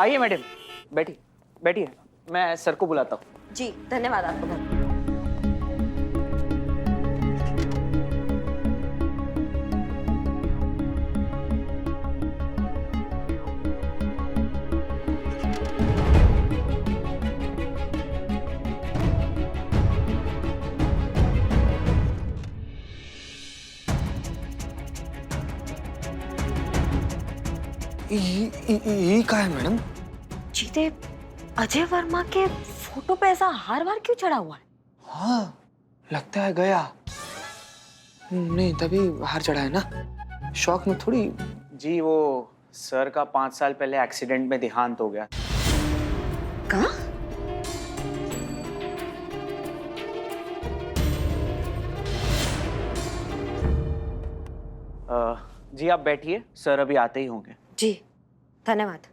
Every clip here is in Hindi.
आइए मैडम, बैठिए बैठिए, मैं सर को बुलाता हूँ। जी धन्यवाद आपको बहुत। ये क्या है मैडम? जीते, अजय वर्मा के फोटो पे ऐसा हार वार क्यों चढ़ा हुआ है? हाँ, लगता है गया। नहीं, तभी हार चढ़ा है ना, शौक में थोड़ी। जी वो सर का 5 साल पहले एक्सीडेंट में देहांत हो गया। कहाँ? जी आप बैठिए, सर अभी आते ही होंगे। जी धन्यवाद।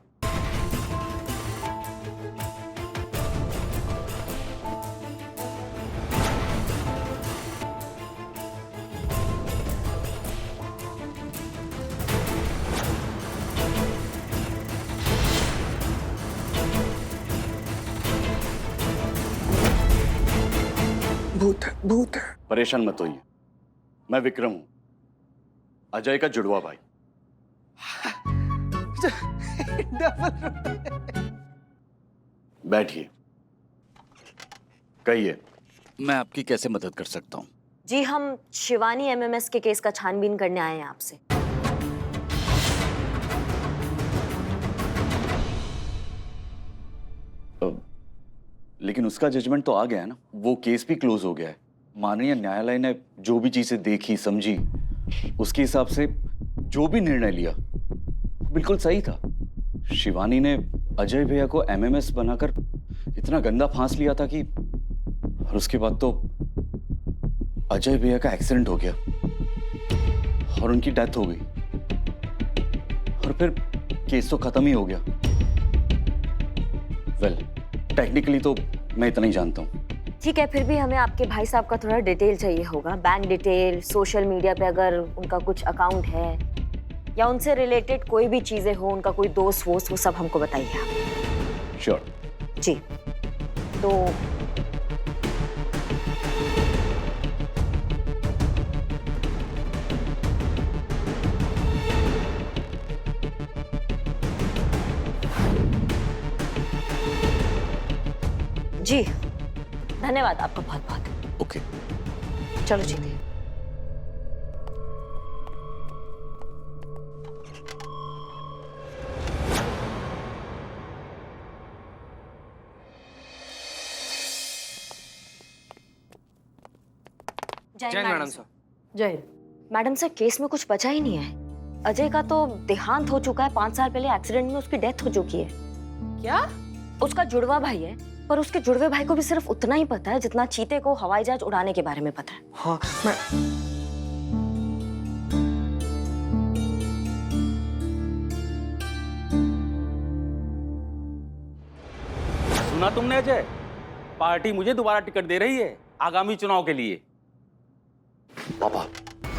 भूत है, भूत है। परेशान मत होइए, मैं विक्रम हूं, अजय का जुड़वा भाई। बैठिए, कहिए मैं आपकी कैसे मदद कर सकता हूं? जी हम शिवानी एमएमएस के केस का छानबीन करने आए हैं आपसे। लेकिन उसका जजमेंट तो आ गया है ना, वो केस भी क्लोज हो गया है। माननीय न्यायालय ने जो भी चीजें देखी समझी, उसके हिसाब से जो भी निर्णय लिया बिल्कुल सही था। शिवानी ने अजय भैया को एमएमएस बनाकर इतना गंदा फांस लिया था कि, और उसके बाद तो अजय भैया का एक्सीडेंट हो गया और उनकी डेथ हो गई, और फिर केस तो खत्म ही हो गया। वेल, टेक्निकली तो मैं इतना ही जानता हूँ। ठीक है, फिर भी हमें आपके भाई साहब का थोड़ा डिटेल चाहिए होगा, बैंक डिटेल, सोशल मीडिया पे अगर उनका कुछ अकाउंट है या उनसे रिलेटेड कोई भी चीजें हो, उनका कोई दोस्त वोस्त, वो सब हमको बताइए आप। श्योर। जी तो जी धन्यवाद आपका बहुत बहुत। ओके। चलो जीते। जय मैडम सर। जय मैडम सर, केस में कुछ बचा ही नहीं है। अजय का तो देहांत हो चुका है, 5 साल पहले एक्सीडेंट में उसकी डेथ हो चुकी है। क्या? उसका जुड़वा भाई है, पर उसके जुड़वे भाई को भी सिर्फ उतना ही पता है जितना चीते को हवाई जहाज उड़ाने के बारे में पता है। हाँ, मैं सुना तुमने अजय? पार्टी मुझे दोबारा टिकट दे रही है आगामी चुनाव के लिए। पापा,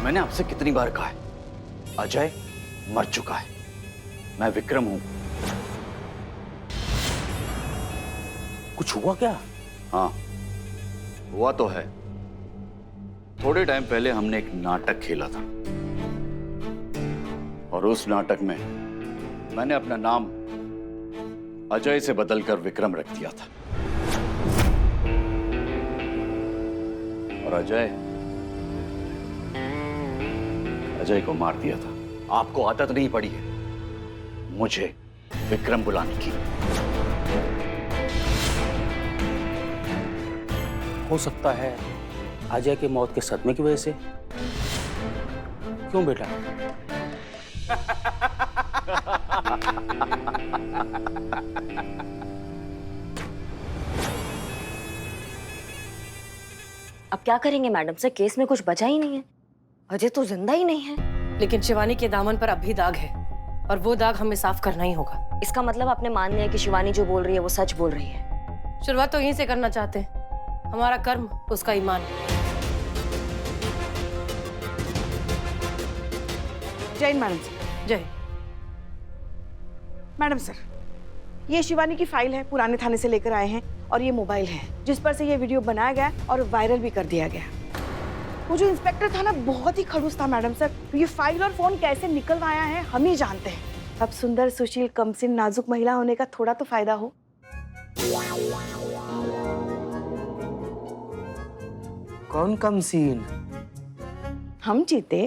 मैंने आपसे कितनी बार कहा है, अजय मर चुका है, मैं विक्रम हूं। कुछ हुआ क्या? हाँ, हुआ तो है। थोड़े टाइम पहले हमने एक नाटक खेला था, और उस नाटक में मैंने अपना नाम अजय से बदलकर विक्रम रख दिया था, और अजय को मार दिया था। आपको आदत नहीं पड़ी है मुझे विक्रम बुलाने की। हो सकता है अजय की मौत के सदमे की वजह से। क्यों बेटा? अब क्या करेंगे मैडम सर, केस में कुछ बचा ही नहीं है, अजय तो जिंदा ही नहीं है। लेकिन शिवानी के दामन पर अब भी दाग है, और वो दाग हमें साफ करना ही होगा। इसका मतलब आपने मान लिया कि शिवानी जो बोल रही है वो सच बोल रही है। शुरुआत तो यहीं से करना चाहते हैं, हमारा कर्म उसका ईमान। जय मैडम सर। जय। मैडम सर, ये शिवानी की फाइल है, पुराने थाने से लेकर आए हैं, और ये मोबाइल है जिस पर से ये वीडियो बनाया गया और वायरल भी कर दिया गया। वो जो इंस्पेक्टर था ना, बहुत ही खड़ूस था मैडम सर। ये फाइल और फोन कैसे निकलवाया है हम ही जानते हैं। अब सुंदर, सुशील, कमसिन, नाजुक महिला होने का थोड़ा तो फायदा हो। कौन कम सीन? हम जीते।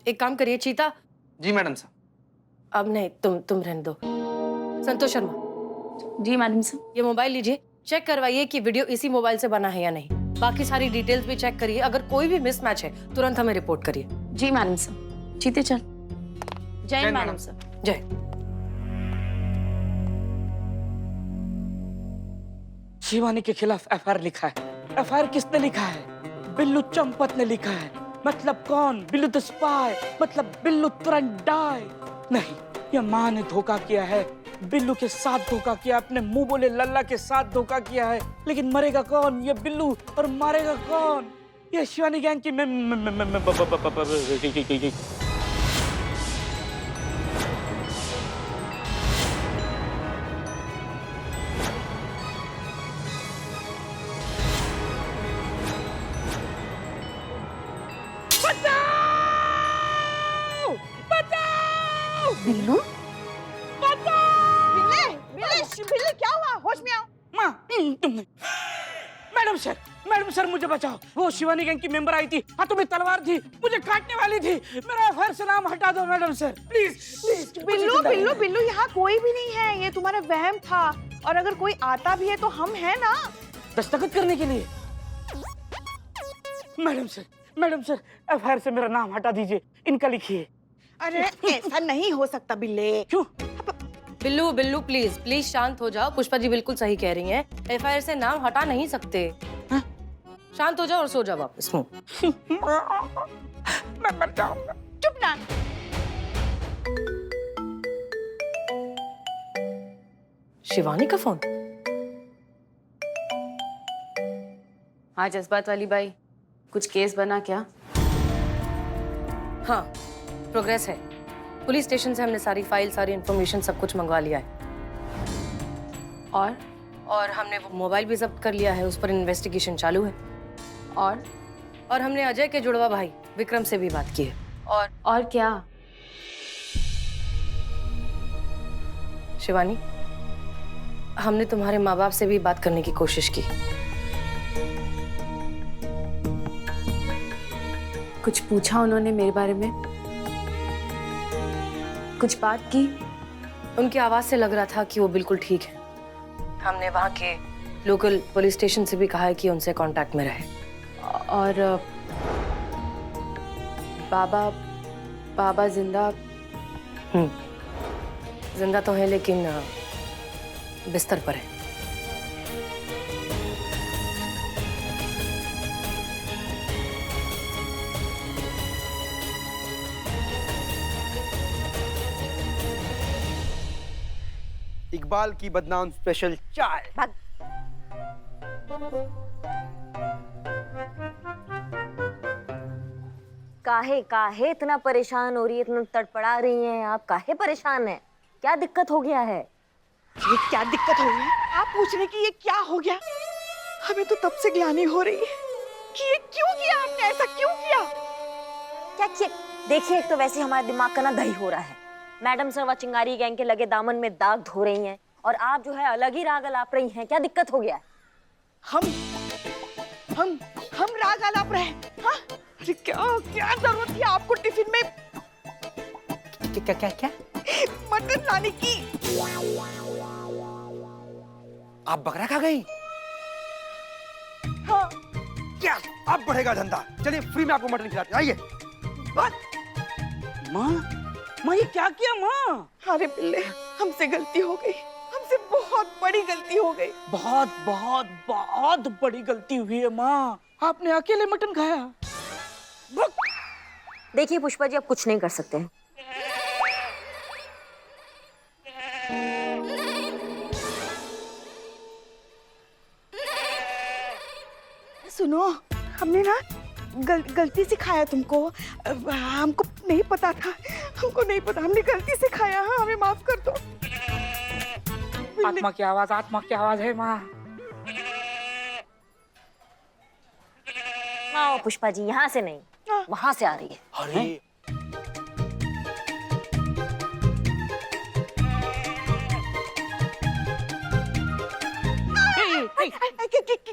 एक काम करिए चीता। जी मैडम साहब। अब नहीं, तुम रहने दो। संतोष शर्मा, जी मैडम सर। ये मोबाइल लीजिए, चेक करवाइए कि वीडियो इसी मोबाइल से बना है या नहीं। बाकी सारी डिटेल्स भी चेक करिए, अगर कोई भी मिसमैच है तुरंत हमें रिपोर्ट करिए। जी मैडम सर। जीते चल। जय मैडम सर। जय। शिवानी के खिलाफ एफआईआर लिखा है। एफआईआर किसने लिखा है? बिल्लू चंपत ने लिखा है। मतलब कौन? बिल्लू द स्पाई, मतलब बिल्लू तुरंत डाई। नहीं, ये माँ ने धोखा किया है, बिल्लू के साथ धोखा किया, अपने मुंह बोले लल्ला के साथ धोखा किया है। लेकिन मरेगा कौन? ये बिल्लू। और मारेगा कौन? ये शिवानी गैंग की बिल्लू, बिल्ले क्या हुआ? होश में आओ। माँ, तुम नहीं। मैडम सर मुझे बचाओ। वो शिवानी गैंग की मेंबर आई थी, हाथों में तलवार थी, मुझे काटने वाली थी। मेरा एफआईआर से नाम हटा दो madam sir, please please. Billu यहाँ कोई भी नहीं है, ये तुम्हारा वहम था। और अगर कोई आता भी है तो हम हैं ना, दस्तखत करने के लिए। मैडम सर एफआईआर से मेरा नाम हटा दीजिए, इनका लिखिए। अरे ऐसा नहीं हो सकता बिल्ले। क्यों? बिल्लू प्लीज प्लीज शांत हो जाओ। पुष्पा जी बिल्कुल सही कह रही हैं, एफआईआर से नाम हटा नहीं सकते। शांत हो जाओ और सो जाओ वापस। मैं मर जाऊंगा। चुप ना। शिवानी का फोन। हाँ जज्बात वाली बाई, कुछ केस बना क्या? हाँ, प्रोग्रेस है। पुलिस स्टेशन से हमने सारी फाइल, सारी इंफॉर्मेशन, सब कुछ मंगवा लिया है। और हमने वो मोबाइल भी जब्त कर लिया है, उस पर इन्वेस्टिगेशन चालू है। और हमने अजय के जुड़वा भाई विक्रम से भी बात की है। और क्या? शिवानी, हमने तुम्हारे माँ बाप से भी बात करने की कोशिश की। कुछ पूछा उन्होंने मेरे बारे में? कुछ बात की? उनकी आवाज से लग रहा था कि वो बिल्कुल ठीक है। हमने वहाँ के लोकल पुलिस स्टेशन से भी कहा है कि उनसे कांटेक्ट में रहे। और बाबा जिंदा? जिंदा तो है लेकिन बिस्तर पर है। इकबाल की बदनाम स्पेशल चाय। काहे इतना परेशान हो रही है, इतना तड़पड़ा रही हैं आप? काहे परेशान है? क्या दिक्कत हो गया है? ये क्या दिक्कत हो गई? आप पूछ रहे कि ये क्या हो गया? हमें तो तब से ग्लानि हो रही है कि ये क्यों किया आपने, ऐसा क्यों किया? क्या किया? देखिए, एक तो वैसे हमारे दिमाग का ना दही हो रहा है। मैडम सर व चिंगारी गैंग के लगे दामन में दाग धो रही हैं और आप जो है अलग ही राग अलाप रही हैं। क्या दिक्कत हो गया है? हम राग आलाप रहे हैं? हाँ? अरे क्या जरूरत थी आपको टिफिन में क्या मटन लाने की? आप बकरा खा गई? हाँ। क्या अब बढ़ेगा धंधा? चलिए फ्री में आपको मटन खिलाते हैं, आइए। माँ ये क्या किया माँ? अरे बिल्ले, हमसे गलती हो गई, हमसे बहुत बड़ी गलती हो गई। बहुत बड़ी गलती हुई है माँ। आपने अकेले मटन खाया। देखिए पुष्पा जी, आप कुछ नहीं कर सकते हैं। सुनो, हमने ना गलती से खाया तुमको। हमको नहीं पता था, हमको नहीं पता, हमने गलती से खाया। हाँ, हमें माफ कर दो। आत्मा की आवाज है माँ। आओ पुष्पा जी, यहाँ से नहीं, वहां से आ रही है। अरे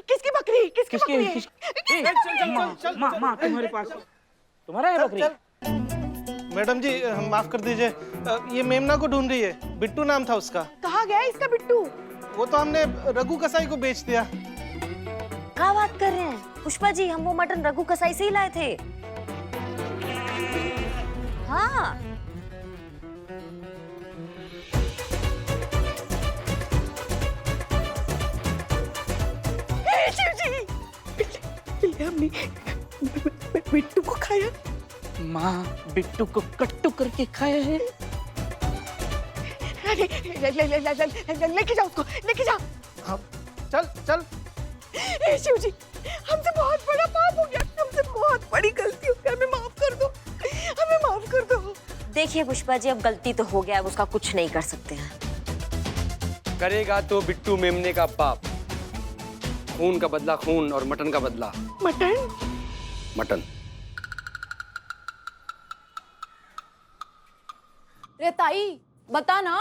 किसकी बकरी? किसकी बकरी है? माँ तुम्हारे पास तुम्हारा है बकरी? मैडम जी माफ कर दीजिए, ये मेमना को ढूंढ रही है। बिट्टू नाम था उसका। कहाँ गया इसका बिट्टू? वो तो हमने रघु कसाई को बेच दिया। क्या बात कर रहे हैं पुष्पा जी? हम वो मटन रघु कसाई से ही लाए थे। हाँ, शिव जी, पिल्ले हमने बिट्टू को खाया। माँ बिट्टू को कट्टू करके खाया है। लेके जाओ उसको, लेके जाओ। हाँ, चल चल। शिव जी, हमसे बहुत बड़ा पाप हो गया, हमसे बहुत बड़ी गलती हो गई, हमें माफ कर दो, हमें माफ कर दो। देखिए पुष्पा जी, अब गलती तो हो गया, अब उसका कुछ नहीं कर सकते हैं। करेगा तो बिट्टू मेमने का बाप। खून का बदला खून और मटन का बदला मटन? मटन। रे ताई बता ना,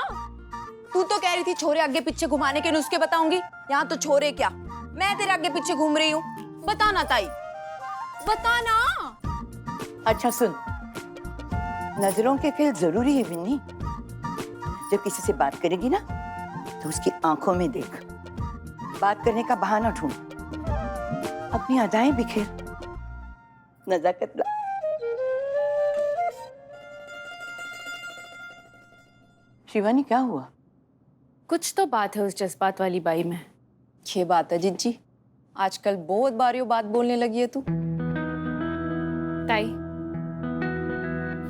तू तो कह रही थी छोरे आगे पीछे घुमाने के नुस्खे बताऊंगी। यहाँ तो छोरे क्या, मैं तेरे आगे पीछे घूम रही हूँ। बता ना ताई, बता ना। अच्छा सुन, नजरों के खेल जरूरी है विन्नी। जब किसी से बात करेगी ना तो उसकी आंखों में देख, बात करने का बहाना ढूंढ, अपनी अदाएं बिखेर, नजाकत ला। शिवानी क्या हुआ? कुछ तो बात है उस जज्बात वाली बाई में। ये बात है जिज्जी, आजकल बहुत बारियों बात बोलने लगी है तू। ताई,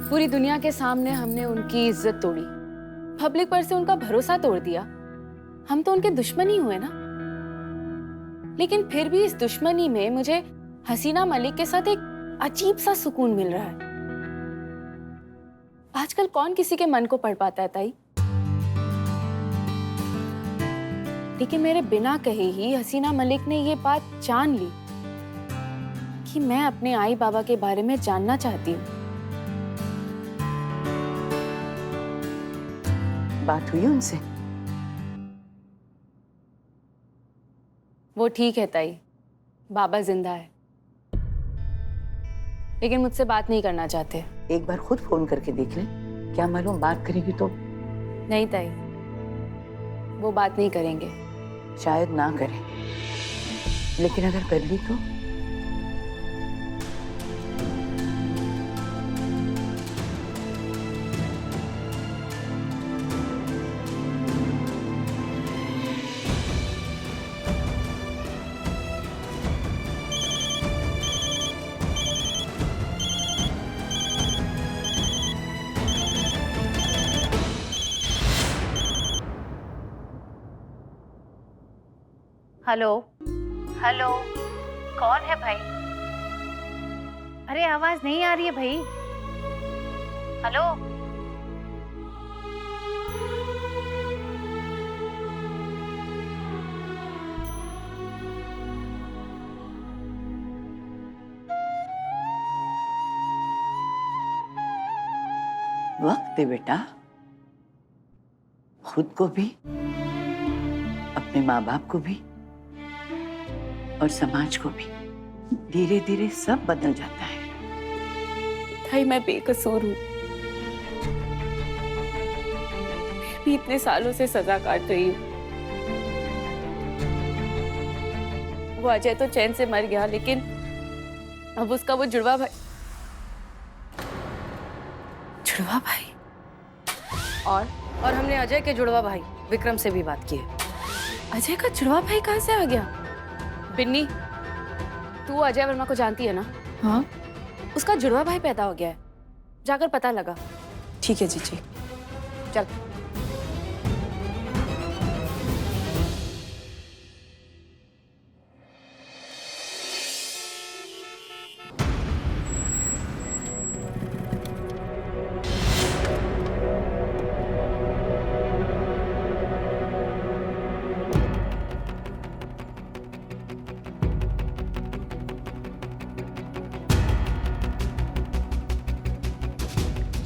पूरी दुनिया के सामने हमने उनकी इज्जत तोड़ी, पब्लिक पर से उनका भरोसा तोड़ दिया। हम तो उनके दुश्मन ही हुए ना। लेकिन फिर भी इस दुश्मनी में मुझे हसीना मलिक के साथ एक अजीब सा सुकून मिल रहा है। आजकल कौन किसी के मन को पढ़ पाता है ताई? लेकिन मेरे बिना कहे ही हसीना मलिक ने ये बात जान ली कि मैं अपने आई बाबा के बारे में जानना चाहती हूँ। बात हुई उनसे? वो ठीक है ताई, बाबा जिंदा है, लेकिन मुझसे बात नहीं करना चाहते। एक बार खुद फोन करके देख ले, क्या मालूम बात करेगी तो। नहीं ताई, वो बात नहीं करेंगे। शायद ना करें, लेकिन अगर कर ली तो? हेलो हेलो, कौन है भाई? अरे आवाज नहीं आ रही है भाई। हेलो, वक्त दे बेटा, खुद को भी, अपने माँ बाप को भी और समाज को भी। धीरे धीरे सब बदल जाता है। भाई मैं बेकसूर हूँ, भी इतने सालों से सजा काट रही हूँ। वो अजय तो चैन से मर गया, लेकिन अब उसका वो जुड़वा भाई और हमने अजय के जुड़वा भाई विक्रम से भी बात की है। अजय का जुड़वा भाई कहाँ से आ गया? बिन्नी, तू अजय वर्मा को जानती है ना? हाँ। उसका जुड़वा भाई पैदा हो गया है, जाकर पता लगा। ठीक है जीजी, चल।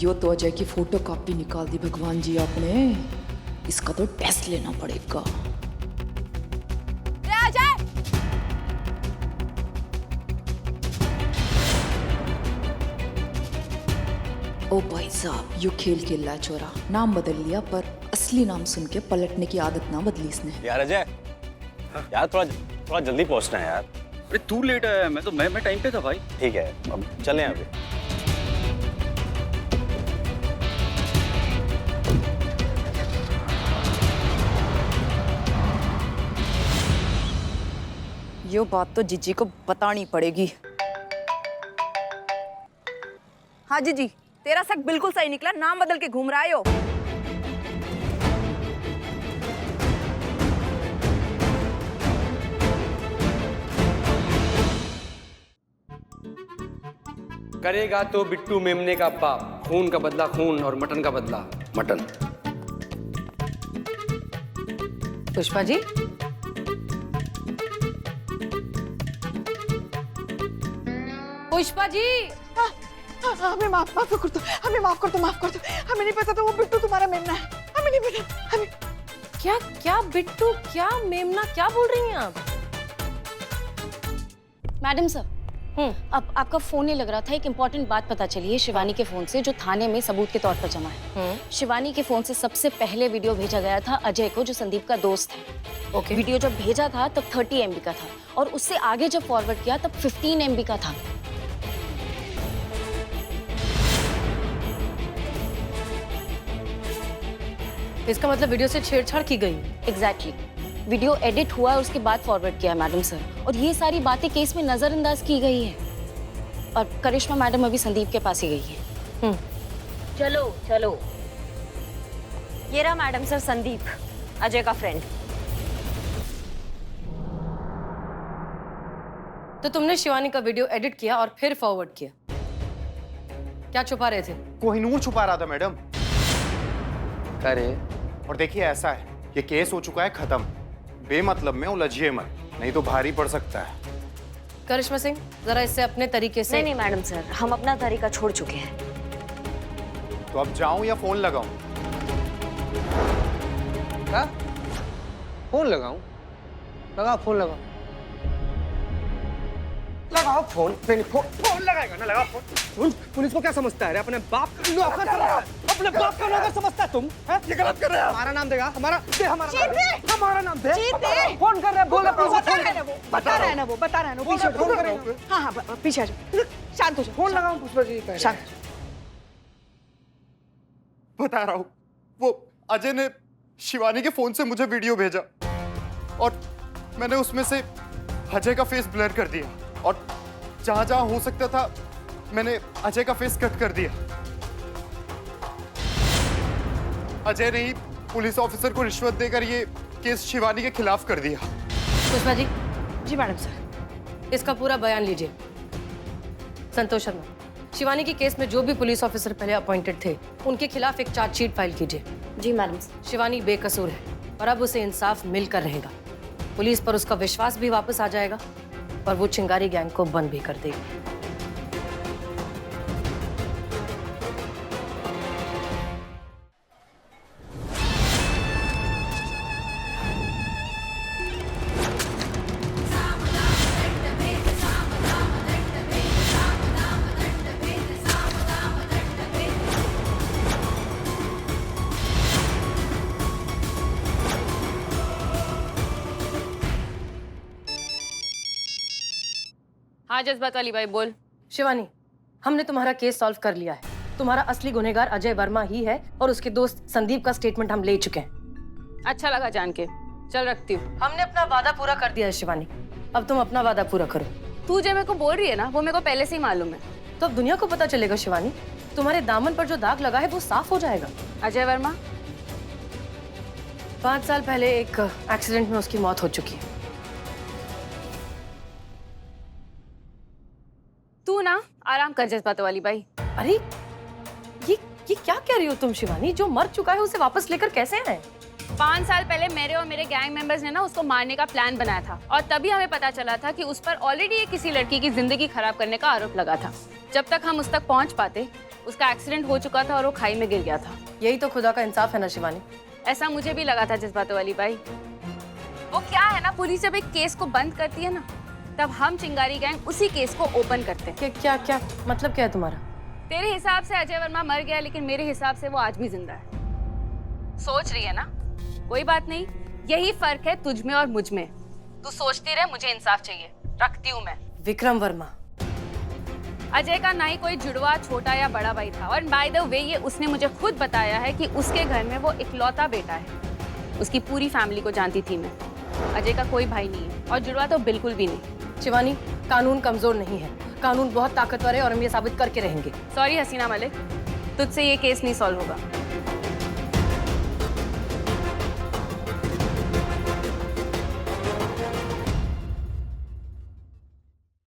यो तो अजय की फोटो कॉपी निकाल दी भगवान जी आपने। इसका तो टेस्ट लेना पड़ेगा। ओ भाई साहब, यो खेल खेल रहा है चोरा। नाम बदल लिया पर असली नाम सुन के पलटने की आदत ना बदली इसने। यार अजय, यार थोड़ा जल्दी पहुंचना है यार। अरे तू लेट आया, मैं टाइम पे था भाई। ठीक है, अब चलें अभी। यो बात तो जीजी को बतानी पड़ेगी। हाँ जीजी, तेरा शक बिल्कुल सही निकला। नाम बदल के घूम रहा है यो। करेगा तो बिट्टू मेमने का बाप। खून का बदला खून और मटन का बदला मटन। पुष्पा जी, पुष्पा जी, हमें माफ कर दो, हमें माफ कर दो, माफ कर दो। हमें नहीं पता था वो बिट्टू तुम्हारा मेमना है। हमें नहीं पता। हमें क्या क्या बिट्टू, क्या मेमना, क्या बोल रही हैं आप? मैडम सर, अब आपका फोन नहीं लग रहा था। एक इम्पोर्टेंट बात पता चली है शिवानी के फोन से, जो थाने में सबूत के तौर पर जमा है। शिवानी के फोन से सबसे पहले वीडियो भेजा गया था अजय को, जो संदीप का दोस्त है। ओके। वीडियो जब भेजा था तब 30 MB का था, और उससे आगे जब फॉरवर्ड किया तब 15 MB का था। इसका मतलब वीडियो से छेड़छाड़ की गई। एग्जैक्टली। वीडियो एडिट हुआ और उसके बाद फॉरवर्ड किया मैडम सर, और ये सारी बातें केस में नजरअंदाज की गई है। और करिश्मा मैडम अभी संदीप के पास ही गई है। चलो चलो, ये रहा मैडम सर संदीप, अजय का फ्रेंड। तो तुमने शिवानी का वीडियो एडिट किया और फिर फॉरवर्ड किया। क्या छुपा रहे थे? कोहिनूर छुपा रहा था मैडम। करे और देखिए ऐसा है, ये केस हो चुका है खत्म। बेमतलब में उलझिए मत, नहीं तो भारी पड़ सकता है। करिश्मा सिंह, जरा इससे अपने तरीके से। नहीं मैडम सर, हम अपना तरीका छोड़ चुके हैं। तो अब जाऊं या फोन लगाऊं? क्या? फोन लगाऊं? लगाओ फोन लगाओ। लगाओ फोन। नहीं फोन लगाएगा ना, लगाओ फोन। पुलिस को क्या समझता है? अपने बाप का नौकर समझता है। अपने बाप का नौकर समझता है तुम? ये गलत कर रहे हो। हमारा नाम देगा, हमारा हमारा नाम दे। फोन कर रहे हैं, बोल रहे हैं। बता रहा है ना वो, बता रहा है ना। पीछे फोन कर रहे हैं। हाँ हाँ, पीछे आ जाओ। शांत हो जाओ। फोन लगाओ पुष्पा जी। शांत। बता रहा हूं, वो अजय ने शिवानी के फोन से मुझे वीडियो भेजा और मैंने उसमें से अजय का फेस ब्लर कर दिया, और जहां जहां हो सकता था मैंने अजय का फेस कट कर दिया। अजय ने ही पुलिस ऑफिसर को रिश्वत देकर ये केस शिवानी के खिलाफ कर दिया। पुष्पा जी। जी मैडम सर। इसका पूरा बयान लीजिए। संतोष शर्मा, शिवानी के केस में जो भी पुलिस ऑफिसर पहले अपॉइंटेड थे, उनके खिलाफ एक चार्जशीट फाइल कीजिए। जी मैडम। शिवानी बेकसूर है और अब उसे इंसाफ मिलकर रहेगा। पुलिस पर उसका विश्वास भी वापस आ जाएगा और वो चिंगारी गैंग को बंद भी कर देगी। हाँ जज्बात वाली बाई बोल। शिवानी, हमने तुम्हारा केस सॉल्व कर लिया है। तुम्हारा असली गुनहगार अजय वर्मा ही है और उसके दोस्त संदीप का स्टेटमेंट हम ले चुके हैं। अच्छा लगा जान के। चल रखती हूँ। हमने अपना वादा पूरा कर दिया है शिवानी, अब तुम अपना वादा पूरा करो। तू जो मेरे को बोल रही है ना, वो मेरे को पहले से ही मालूम है। तो अब दुनिया को पता चलेगा शिवानी, तुम्हारे दामन पर जो दाग लगा है वो साफ हो जाएगा। अजय वर्मा 5 साल पहले एक एक्सीडेंट में उसकी मौत हो चुकी है। तू ना आराम कर जज्बात वाली बाई। अरे ये क्या कह रही हो तुम शिवानी? जो मर चुका है उसे वापस लेकर कैसे आए? 5 साल पहले मेरे और मेरे गैंग मेंबर्स ने ना उसको मारने का प्लान बनाया था, और तभी हमें पता चला था कि उस पर ऑलरेडी किसी लड़की की जिंदगी खराब करने का आरोप लगा था। जब तक हम उस तक पहुंच पाते उसका एक्सीडेंट हो चुका था और वो खाई में गिर गया था। यही तो खुदा का इंसाफ है ना शिवानी। ऐसा मुझे भी लगा था जज्बातों वाली बाई। वो क्या है ना, पुलिस जब एक केस को बंद करती है ना, तब हम चिंगारी गैंग उसी केस को ओपन करते हैं। क्या क्या मतलब क्या है तुम्हारा? तेरे हिसाब से अजय वर्मा मर गया, लेकिन मेरे हिसाब से वो आज भी जिंदा है। सोच रही है ना? कोई बात नहीं, यही फर्क है तुझ में और मुझ में। तू सोचती रहे, मुझे इंसाफ चाहिए, रखती हूँ मैं। विक्रम वर्मा। अजय का ना ही कोई जुड़वा छोटा या बड़ा भाई था, और बाय द वे ये उसने मुझे खुद बताया है कि उसके घर में वो इकलौता बेटा है। उसकी पूरी फैमिली को जानती थी मैं। अजय का कोई भाई नहीं है और जुड़वा तो बिल्कुल भी नहीं। शिवानी, कानून कमजोर नहीं है, कानून बहुत ताकतवर है और हम ये साबित करके रहेंगे। सॉरी हसीना मलिक, तुझसे ये केस नहीं सॉल्व होगा।